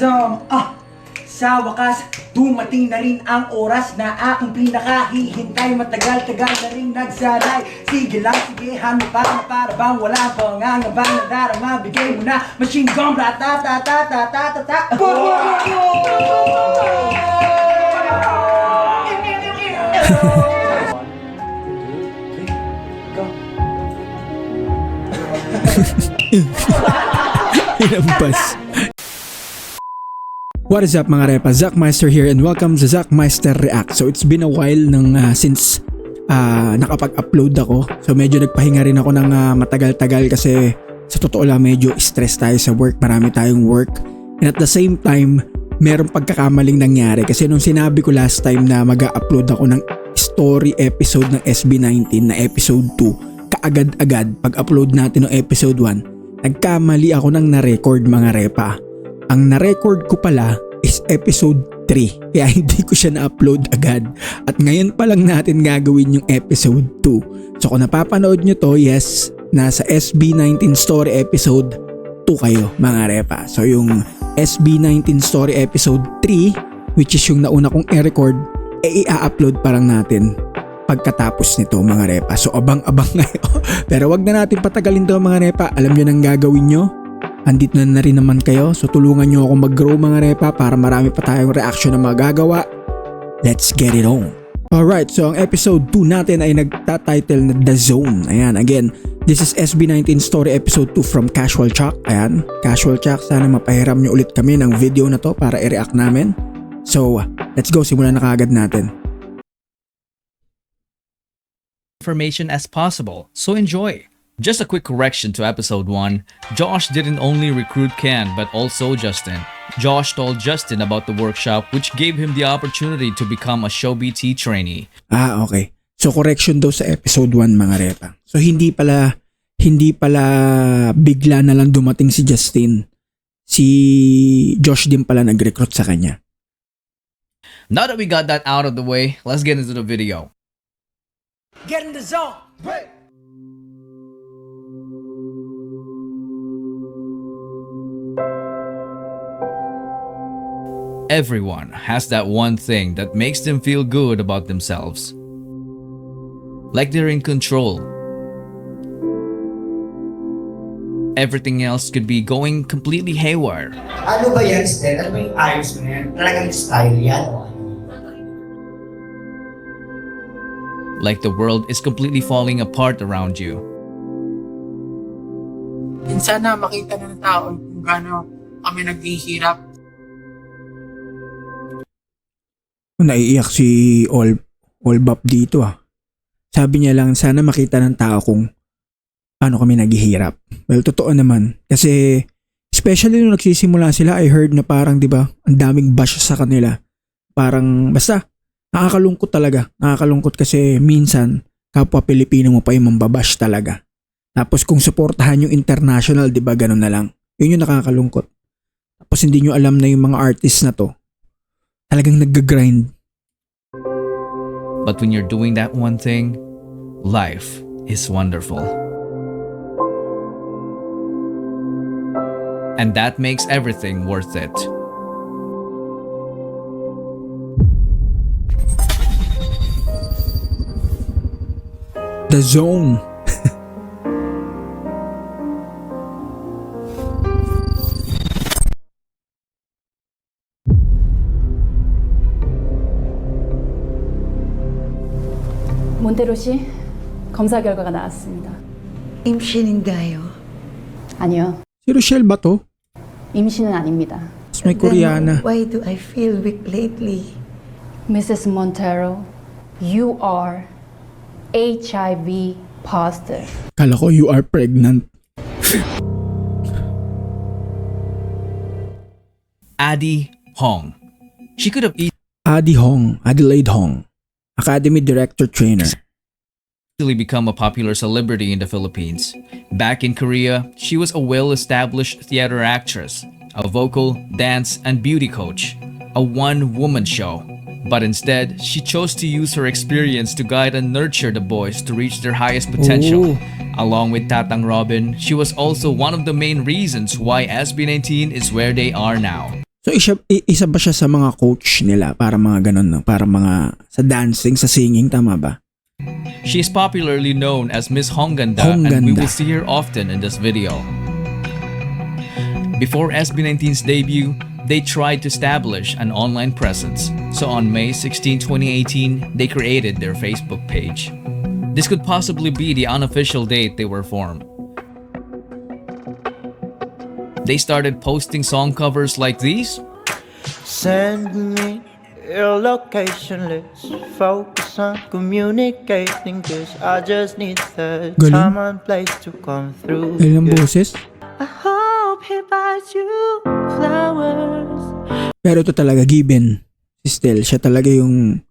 Handsome, sa wakas, dumating na rin ang oras na aking pinakahihintay. Matagal-tagal na rin nagsalay. Sige lang, sige, hano pa na para bang wala pangangabang na darama. Bigay mo na, machine gun, ratatatatatatatata. Inampas. What is up mga repa? Zachmeister here and welcome to Zachmeister React. So it's been a while since nakapag-upload ako. So medyo nagpahinga rin ako ng matagal-tagal kasi sa totoo lang medyo stress tayo sa work. Marami tayong work. And at the same time, merong pagkakamaling nangyari. Kasi nung sinabi ko last time na mag-upload ako ng story episode ng SB19 na episode 2, kaagad-agad pag-upload natin ng episode 1, nagkamali ako ng na-record mga repa. Ang na-record ko pala is episode 3 kaya hindi ko siya na-upload agad at ngayon pa lang natin gagawin yung episode 2. So kung napapanood nyo to, yes, nasa SB19 story episode 2 kayo mga repa. So yung SB19 story episode 3, which is yung nauna kong i-record, i-upload pa lang natin pagkatapos nito mga repa. So abang-abang ngayon. Pero wag na natin patagalin to mga repa. Alam nyo nang gagawin nyo. Andito na rin naman kayo. So tulungan nyo ako mag-grow mga repa para marami pa tayong reaction na magagawa. Let's get it on. Alright, so ang episode 2 natin ay nagtatitle na The Zone. Ayan, again, this is SB19 story episode 2 from Casual Chuck. Ayan, Casual Chuck, sana mapahiram nyo ulit kami ng video na to para i-react namin. So, let's go, simulan na kaagad natin. Information as possible, so enjoy. Just a quick correction to episode 1. Josh didn't only recruit Ken but also Justin. Josh told Justin about the workshop which gave him the opportunity to become a ShowBT trainee. Okay. So correction daw sa episode 1 mga repa. So hindi pala bigla na lang dumating si Justin. Si Josh din pala nag-recruit sa kanya. Now that we got that out of the way, let's get into the video. Get in the zone! Break! Everyone has that one thing that makes them feel good about themselves. Like they're in control. Everything else could be going completely haywire. Ano ba yan, Stel? Ano ba yung ayos mo yan? Talagang style yan? Like the world is completely falling apart around you. Minsan na makita na ng tao kung gaano kami naghihirap. Naiiyak si Olbap dito Sabi niya lang sana makita ng tao kung paano kami naghihirap. Well, totoo naman. Kasi especially nung nagsisimula sila, I heard na parang 'di ba, ang daming bash sa kanila. Parang basta nakakalungkot talaga. Nakakalungkot kasi minsan kapwa Pilipino mo pa yung mambabash talaga. Tapos kung suportahan yung international, 'di ba, ganun na lang. Yun yung nakakalungkot. Tapos hindi nyo alam na yung mga artists na to talagang nag-grind. But when you're doing that one thing, life is wonderful. And that makes everything worth it. The Zone. 몬테로 씨, 검사 결과가 나왔습니다. 임신인가요? 아니요, Si Rochelle ba to? 임신은 아닙니다. Mas may Koreana. Then why do I feel weak lately? Mrs. Montero, you are HIV positive. Kala ko you are pregnant. Addie Hong. She could have Adelaide Hong, Academy Director Trainer. easily become a popular celebrity in the Philippines. Back in Korea, she was a well-established theater actress, a vocal, dance, and beauty coach, a one-woman show. But instead, she chose to use her experience to guide and nurture the boys to reach their highest potential. Along with Tatang Robin, she was also one of the main reasons why SB19 is where they are now. So isa ba siya sa mga coach nila para mga ganun, no? Para mga sa dancing, sa singing, tama ba? She is popularly known as Miss Hongganda, and we Hongganda. will see her often in this video. Before SB19's debut, they tried to establish an online presence. So on May 16, 2018, they created their Facebook page. This could possibly be the unofficial date they were formed. They started posting song covers like these. Send me your location, let's focus on communicating, cause I just need the Galing. time and place to come through. Ilang boses? I hope he buys you flowers. Pero ito talaga, given. Si Stel, siya talaga yung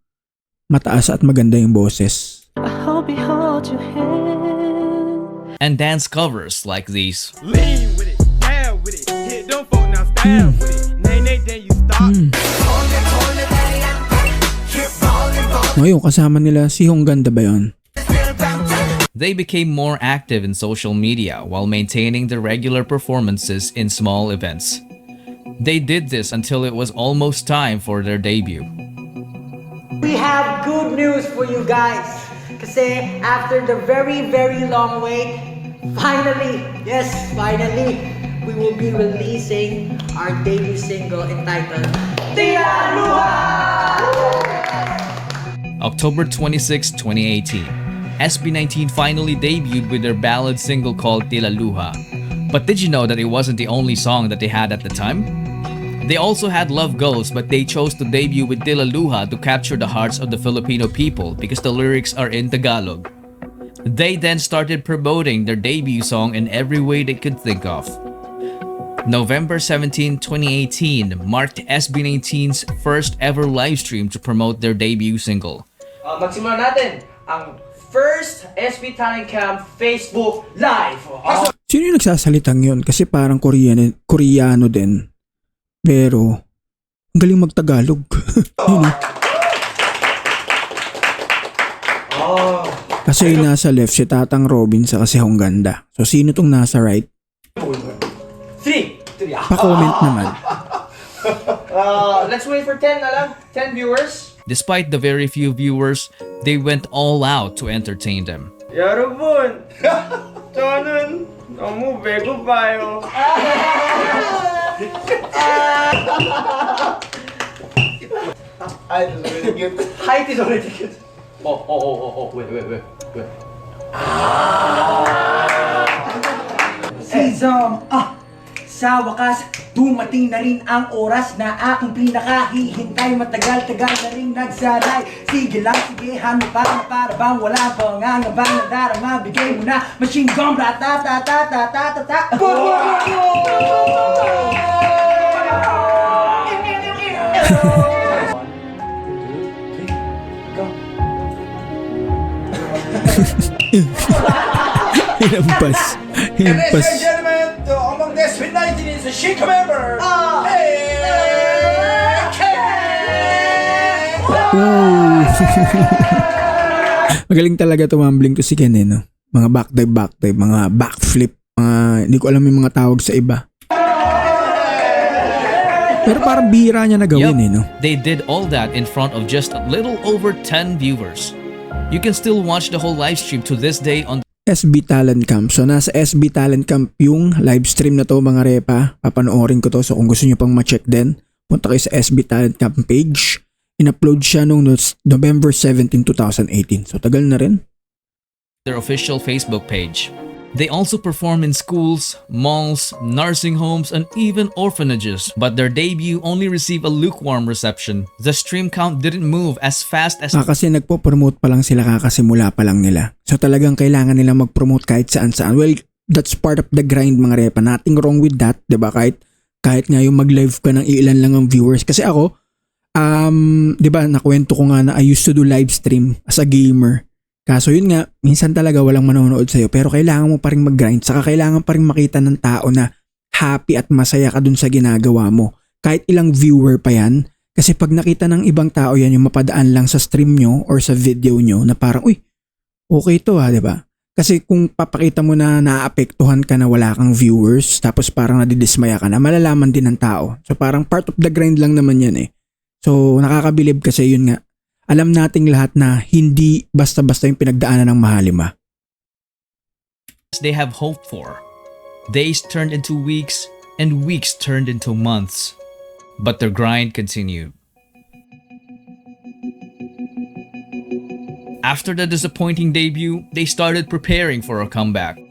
mataas at maganda yung boses. I hope he holds your hand. And dance covers like these. Lean with it, down with it, hit them folk now style with it. Nay, then you stop. Ngayon, kasama nila si Hongganda ba yun? They became more active in social media while maintaining their regular performances in small events. They did this until it was almost time for their debut. We have good news for you guys. Kasi after the very, very long wait, finally, yes, finally, we will be releasing our debut single entitled Tila Luha! October 26, 2018, SB19 finally debuted with their ballad single called Tila Luha. But did you know that it wasn't the only song that they had at the time? They also had Love Goes, but they chose to debut with Tila Luha to capture the hearts of the Filipino people because the lyrics are in Tagalog. They then started promoting their debut song in every way they could think of. November 17, 2018 marked SB19's first ever live stream to promote their debut single. Magsimula natin ang first SB Talent Camp Facebook Live. Sino yung nagsasalitang yun? Kasi parang Koreano din. Pero, ang galing magtagalog. Yun eh. Kasi yung nasa left, si Tatang Robin sa kasi Hongganda. So, sino tong nasa right? 3. Pa-comment naman. Let's wait for 10 na lang. 10 viewers. Despite the very few viewers, they went all out to entertain them. 여러분, 저는 너무 배고파요. Height is already good. Wait. Sa wakas, dumating na rin ang oras na aking pinakahihintay. Matagal-tagal na rin nagsalay. Sige lang, sige, hano para bang wala pang angabang nadarama. Bigay mo na, machine gun, ta-ta-ta-ta-ta-ta-ta. Hinampas. Hinampas. gentlemen, among the SB19 is a chic member. Wow. Magaling talaga tumambling to si Ken eh, no? Mga backdive, mga backflip, mga hindi ko alam yung mga tawag sa iba. Pero parang bihira niya na gawin eh, no? They did all that in front of just a little over 10 viewers. You can still watch the whole live stream to this day on SB Talent Camp. So nasa SB Talent Camp yung live stream na to mga repa. Papanoorin ko to. So kung gusto nyo pang ma-check din, punta kayo sa SB Talent Camp page. In-upload siya noong November 17, 2018. So tagal na rin. their official Facebook page. They also perform in schools, malls, nursing homes, and even orphanages, but their debut only received a lukewarm reception. The stream count didn't move as fast as Kasi nagpo-promote pa lang sila, kakasimula pa lang nila. So talagang kailangan nila mag-promote kahit saan-saan. Well, that's part of the grind mga repa. Nothing wrong with that, 'di ba? Kahit nga yung mag-live ka ng ilan lang ang viewers. Kasi ako, 'di ba, nakwento ko nga na I used to do live stream as a gamer. Kaso yun nga, minsan talaga walang manonood sa'yo, pero kailangan mo pa rin mag-grind, saka kailangan pa rin makita ng tao na happy at masaya ka dun sa ginagawa mo. Kahit ilang viewer pa yan, kasi pag nakita ng ibang tao yan, yung mapadaan lang sa stream nyo or sa video nyo na parang, uy, okay to ha, diba? Kasi kung papakita mo na naapektuhan ka na wala kang viewers, tapos parang nadidismaya ka na, malalaman din ng tao. So parang part of the grind lang naman yan eh. So nakakabilib kasi yun nga. Alam nating lahat na hindi basta-basta yung pinagdaanan ng Mahalima. They have hoped for. Days turned into weeks, and weeks turned into months. But their grind continued. After the disappointing debut, they started preparing for a comeback.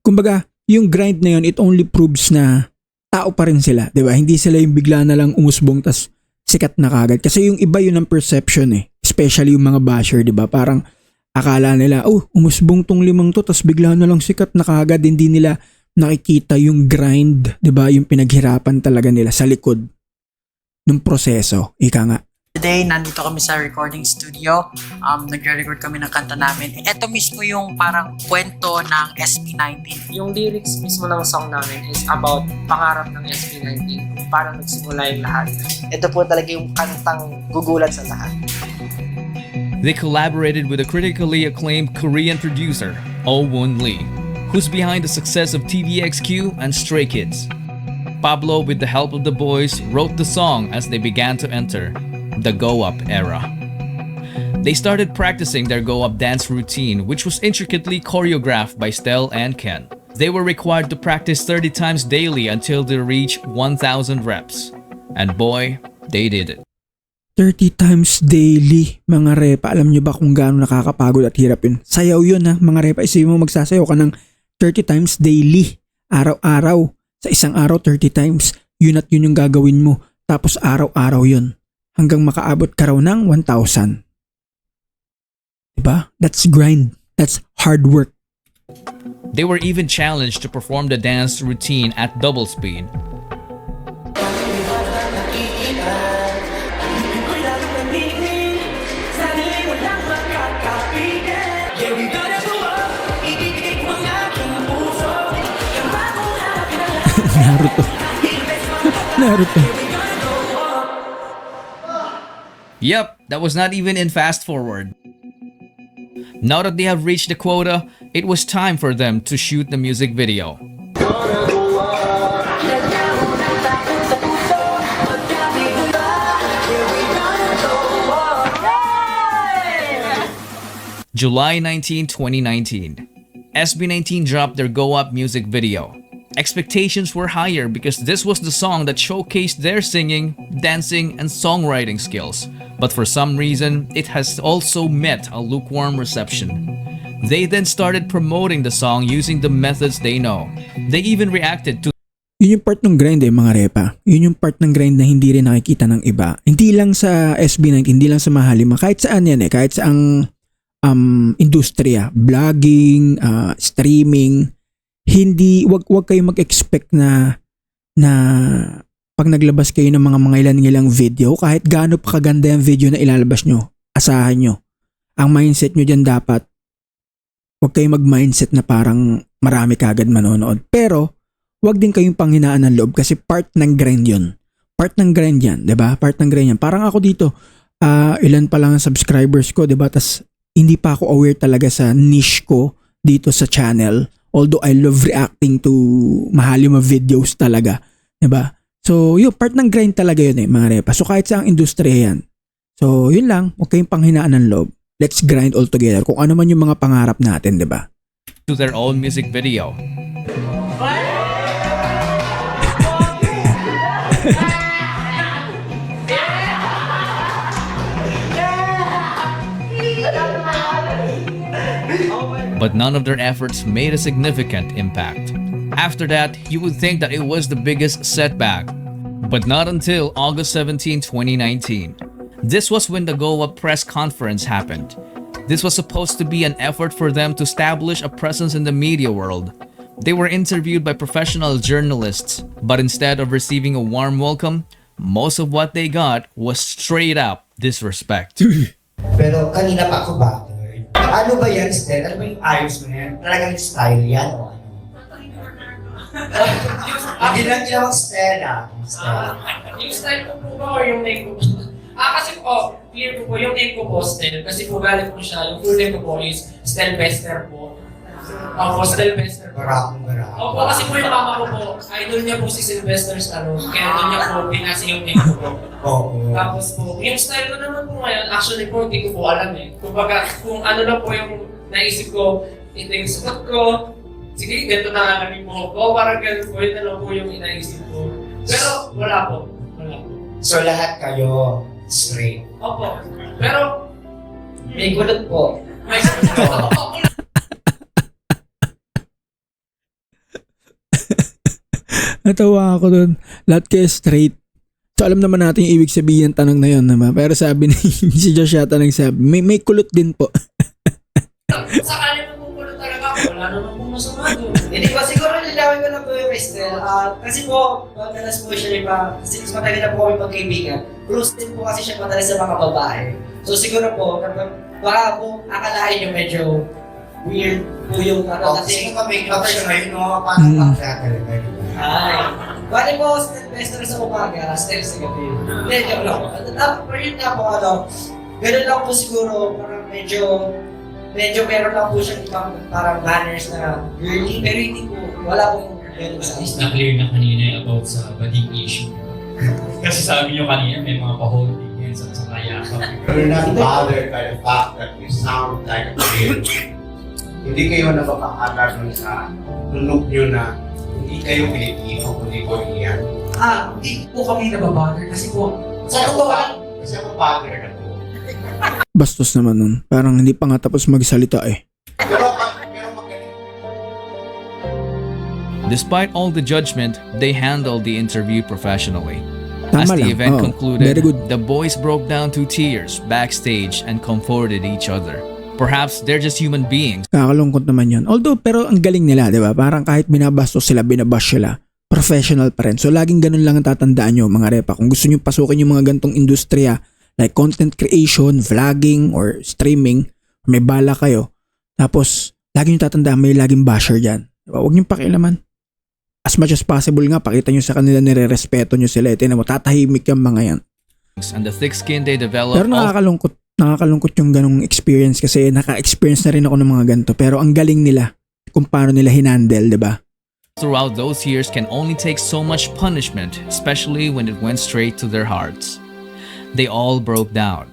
Kumbaga, yung grind na yun, it only proves na tao pa rin sila, di ba? Hindi sila yung bigla na lang umusbong tas sikat na kagad. Kasi yung iba yun ang perception eh. Especially yung mga basher, di ba? Parang akala nila, oh, umusbong tong limang to tas bigla na lang sikat na kagad. Hindi nila nakikita yung grind, di ba? Yung pinaghirapan talaga nila sa likod ng proseso. Ika nga. Today, nandito kami sa recording studio. Nagre-record kami ng kanta namin. Ito mismo yung parang kwento ng SB19. Yung lyrics mismo ng song namin is about pangarap ng SB19. Kung paano nagsimula yung lahat. Ito po talaga yung kantang gugulat sa lahat. They collaborated with a critically acclaimed Korean producer, Oh Woon Lee, who's behind the success of TVXQ and Stray Kids. Pablo, with the help of the boys, wrote the song as they began to enter the go-up era. They started practicing their go-up dance routine, which was intricately choreographed by Stel and Ken. They were required to practice 30 times daily until they reached 1,000 reps. And boy, they did it. 30 times daily, mga repa. Alam nyo ba kung gaano nakakapagod at hirap yun? Sayaw yun ha, mga repa. Isipin mo magsasayaw ka ng 30 times daily. Araw-araw. Sa isang araw, 30 times. Yun at yun yung gagawin mo. Tapos araw-araw yun. Hanggang makaabot ka raw ng 1,000. Diba? That's grind. That's hard work. They were even challenged to perform the dance routine at double speed. Naruto. Yep, that was not even in fast forward. Now that they have reached the quota, it was time for them to shoot the music video. July 19, 2019. SB19 dropped their Go Up music video. Expectations were higher because this was the song that showcased their singing, dancing, and songwriting skills. But for some reason, it has also met a lukewarm reception. They then started promoting the song using the methods they know. They even reacted to Yun yung part ng grind eh, mga repa. Yun yung part ng grind na hindi rin nakikita ng iba. Hindi lang sa SB19, hindi lang sa Mahalima. Kahit saan yan eh. Kahit sa ang industriya. Vlogging, streaming. Hindi, wag kayong mag-expect na pag naglabas kayo ng mga ilang video, kahit gaano pa kaganda yung video na ilalabas nyo, asahan nyo. Ang mindset nyo dyan dapat, wag kayong mag-mindset na parang marami kagad manonood. Pero, wag din kayong panghinaan ng loob kasi part ng grind yun. Part ng grind yan, diba? Part ng grind yan. Parang ako dito, ilan pa lang ang subscribers ko, diba? Tas hindi pa ako aware talaga sa niche ko dito sa channel. Although I love reacting to Mahalima videos talaga. Diba? So, yun, part ng grind talaga yun eh, mga repa. So, kahit sa ang industriya yan. So, yun lang. Huwag kayong panghinaan ng loob. Let's grind all together. Kung ano man yung mga pangarap natin, diba? to their own music video. But none of their efforts made a significant impact. After that, you would think that it was the biggest setback. But not until August 17, 2019. This was when the Go Up press conference happened. This was supposed to be an effort for them to establish a presence in the media world. They were interviewed by professional journalists, but instead of receiving a warm welcome, most of what they got was straight up disrespect. Pero kanina pa ako backward. Ano ba yan, Stel? Ano ba yung ayos mo yan? Talagang style yan? O ano? Hindi lang ginawang Stel ah. Yung style ko po ba or yung make Kasi po, clear ko po, yung name ko po, Stel. Kasi po galing po siya, yung full name ko po is Stel Bester po. Opo, Stel Bester po. Maraming. Opo, kasi po yung mama ko po, idol niya po si Sylvester Stallone. Kaya doon niya po pinasi yung name ko po. Oo. Tapos po, yung style ko naman po ngayon, actually po, hindi ko po alam eh. Kumbaga, kung ano lang po yung naisip ko, ito yung suot ko, sige, ganito na ang naging buhok ko, parang ganito po, yun na lang po yung inaisip ko. Pero wala po. So lahat kayo straight. Opo. Pero, May kulot po. may sabi Natawa ako dun. Lahat kayo straight. So alam naman natin yung ibig sabihin ng tanong na yun, diba? Pero sabi ni si Josh yata nagsabi, may kulot din po. sa kanya mo po talaga ako, wala naman po masama doon. Hindi po, siguro nilawin ko lang po yung Estel. Kasi po, madalas po siya iba, since matagal na po kami magkaibigan, close din po kasi siya madalas sa mga babae. So siguro po, baka po akalain yung medyo weird po yung ano. Kasi make-up siya ngayon, no? Paano talaga? Ay. Bali po, Stel sa umaga, Stel sa gabi. Hindi, joke lang. Pero yun nga po, ganun lang po siguro, parang medyo meron lang po siyang ibang parang manners na girly, pero hindi po, wala pong ganun sa At na-clear na kanina about sa bading issue. Kasi sabi nyo kanina may mga pa-holding yan sa kayakap. You're not bothered by the fact that you sound like a kid. Hindi kayo napapakalat nun sa look nyo na hindi kayo Pilipino, kundi Korean. Hindi po kami nababother kasi po, Kasi ako bothered ako. Bastos naman nun. Parang hindi pa nga tapos magsalita eh. Pero magaling. Despite all the judgment, they handled the interview professionally. As Tama the lang. event Oo, concluded, very good. the boys broke down to tears backstage and comforted each other. Perhaps they're just human beings. Kakalungkot naman yun. Although, pero ang galing nila, di ba? Parang kahit binabastos sila, binabash sila, professional pa rin. So, laging ganun lang ang tatandaan nyo, mga repa. Kung gusto nyo pasukin yung mga gantong industriya, like content creation, vlogging, or streaming, may bala kayo. Tapos, lagi nyo tatandaan, may laging basher dyan. Diba? Huwag nyo pakialaman. As much as possible nga, pakita nyo sa kanila, nire-respeto nyo sila. Tinan mo, tatahimik yung mga yan. And the thick skin they develop Pero nakakalungkot yung ganong experience kasi naka-experience na rin ako ng mga ganito. Pero ang galing nila kung paano nila hinandle, di ba? throughout those years can only take so much punishment, especially when it went straight to their hearts. They all broke down.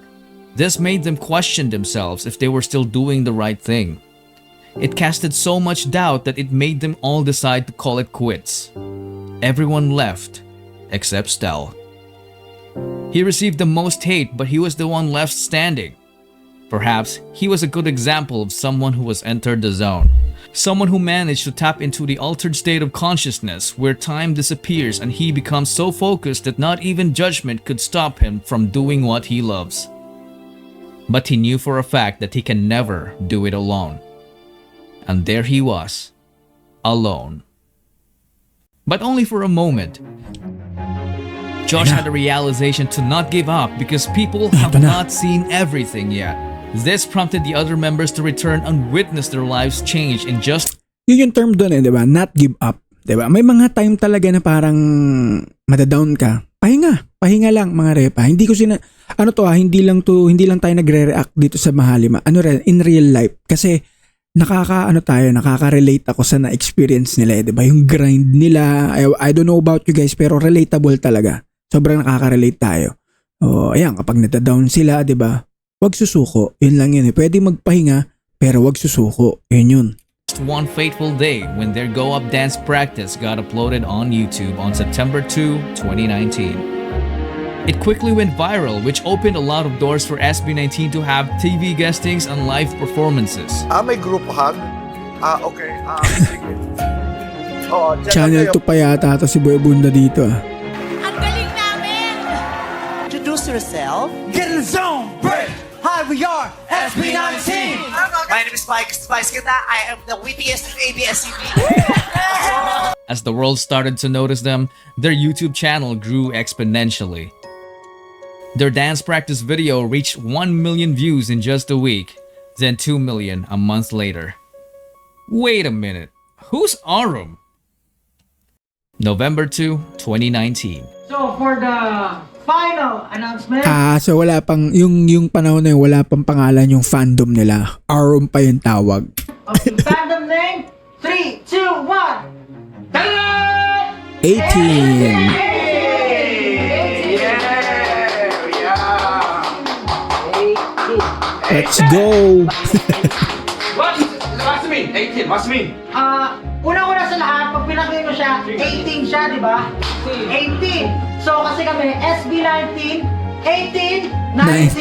This made them question themselves if they were still doing the right thing. It casted so much doubt that it made them all decide to call it quits. Everyone left, except Stel. He received the most hate, but he was the one left standing. Perhaps he was a good example of someone who has entered the zone. Someone who managed to tap into the altered state of consciousness where time disappears and he becomes so focused that not even judgment could stop him from doing what he loves. But he knew for a fact that he can never do it alone. And there he was, alone. But only for a moment. Josh had a realization to not give up because people have not seen everything yet. This prompted the other members to return and witness their lives change in just... Yun yung term doon eh, di ba? Not give up. Di ba? May mga time talaga na parang madadown ka. Pahinga lang mga repa. Hindi ko hindi lang tayo nagre-react dito sa Mahalima. In real life. Kasi nakaka-relate ako sa na-experience nila eh, di ba? Yung grind nila, I don't know about you guys, pero relatable talaga. Sobrang nakaka-relate tayo. O, ayan, kapag nadadown sila, di ba? Huwag susuko. Yun lang yun eh. Pwede magpahinga, pero huwag susuko. Yun. one fateful day when their Go Up dance practice got uploaded on YouTube on September 2, 2019. It quickly went viral, which opened a lot of doors for SB19 to have TV guestings and live performances. May group hug? Okay. Sige. Channel 2 pa yata ito si Boy Bunda dito ah. Ang galing namin! Introduce yourself. Get in the zone, break! Hi, we are SB19! My name is Mike Spice Kita. I am the wittiest of ABS-CBN. As the world started to notice them, their YouTube channel grew exponentially. Their dance practice video reached 1 million views in just a week, then 2 million a month later. Wait a minute, who's Arum? November 2, 2019. So for the final announcement. So wala pang, yung panahon na yun, wala pang pangalan yung fandom nila. Aurum pa yung tawag. Okay, fandom name. 3, 2, 1. 18. Let's go! What's it mean? 18, what's it mean? Una-una sa lahat, pag pinakita mo siya, 18 siya, di ba? 18. So, kasi kami, SB19, 18, 19.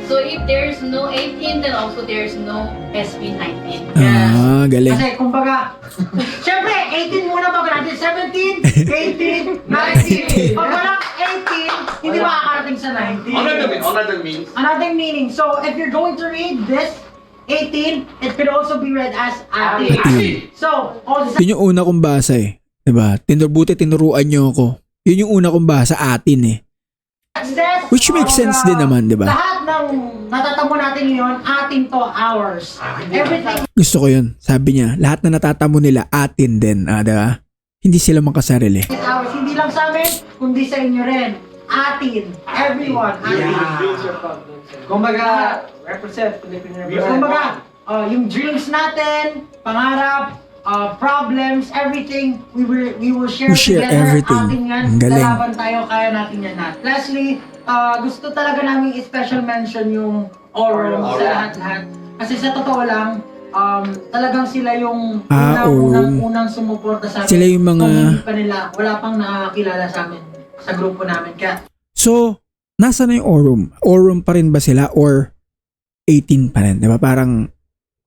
So if there's no 18, then also there's no SB19. Galing. Kasi, kumbaga, syempre, 18 muna bago natin, 17, 18, 19. Pag walang 18, hindi makakarating sa 19. Another meaning. So, if you're going to read this, 18, it could also be read as atin. So, all the Yun yung una kong basa eh. Diba? Buti tinuruan nyo ako. Yun yung una kong basa, atin eh. Which makes sense din naman, diba? Lahat ng natatamo natin ngayon, atin to, ours. Everything Gusto ko yun. Sabi niya, lahat na natatamo nila, atin din. Diba? Hindi sila makasarili. is ours. Hindi lang sa amin, kundi sa inyo rin. Atin. Everyone. Atin. Kumbaga, represent Filipino Kumbaga, yung dreams natin, pangarap, problems, everything, we will share We share together. everything. Atin yan. Ang galing. Lalaban tayo, kaya natin yan natin. Lastly, gusto talaga namin i-special mention yung Aurum sa lahat-lahat. Kasi sa totoo lang, talagang sila yung unang sumuporta sa amin. Sila yung mga... Kung hindi pa nila, wala pang nakakilala sa amin sa grupo namin. Kaya, So, nasa na yung Aurum? Aurum pa rin ba sila or 18 pa rin? Diba? Parang,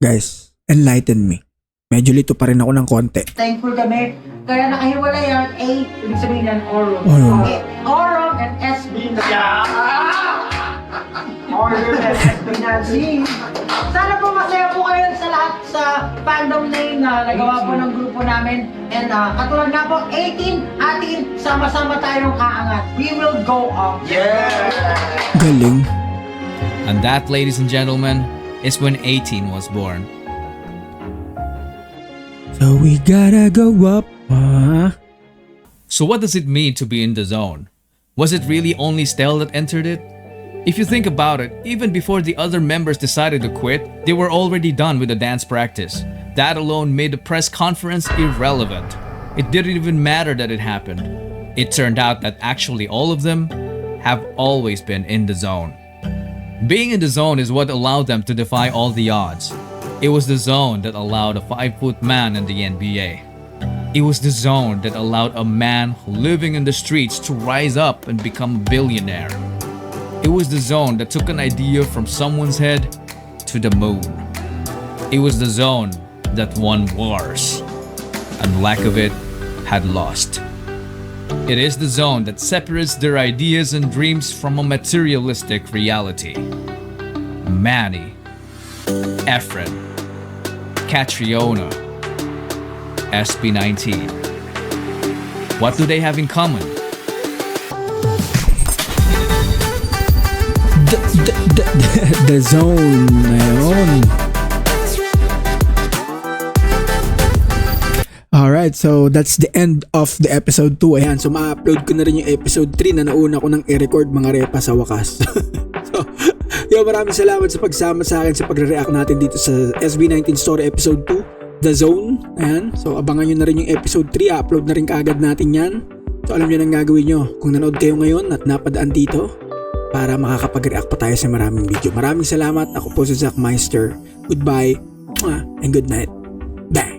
guys, enlighten me. Medyo lito pa rin ako ng konti. thankful kami. Kaya nakahiwala yan, A, ibig sabihin yan, Aurum. Aurum. Okay, Aurum and SB. Aurum and SB Nazi. Sana po masaya po kayo sa lahat sa fandom name na nagawa po ng grupo namin. And katulad nga po, 18, atin, sama-sama tayong aangat. We will go up. Galing. And that, ladies and gentlemen, is when 18 was born. So we gotta go up. So what does it mean to be in the zone? Was it really only Stell that entered it? If you think about it, even before the other members decided to quit, they were already done with the dance practice. That alone made the press conference irrelevant. It didn't even matter that it happened. It turned out that actually all of them have always been in the zone. Being in the zone is what allowed them to defy all the odds. It was the zone that allowed a 5-foot man in the NBA. It was the zone that allowed a man living in the streets to rise up and become a billionaire. It was the zone that took an idea from someone's head to the moon. It was the zone that won wars, and lack of it had lost. It is the zone that separates their ideas and dreams from a materialistic reality. Manny, Efren, Catriona, SB19. What do they have in common? The zone na yun. Alright, so that's the end of the episode 2. Ayan, so ma-upload ko na rin yung episode 3 na nauna ko nang i-record mga repa sa wakas. So, maraming salamat sa pagsama sa akin sa pagre-react natin dito sa SB19 Story episode 2, The Zone. Ayan, so abangan nyo na rin yung episode 3, upload na rin kaagad natin yan. So alam nyo nang gagawin nyo kung nanood kayo ngayon at napadaan dito para makakapag-react pa tayo sa maraming video. Maraming salamat, ako po si Zach Meister. Goodbye and good night. Bye!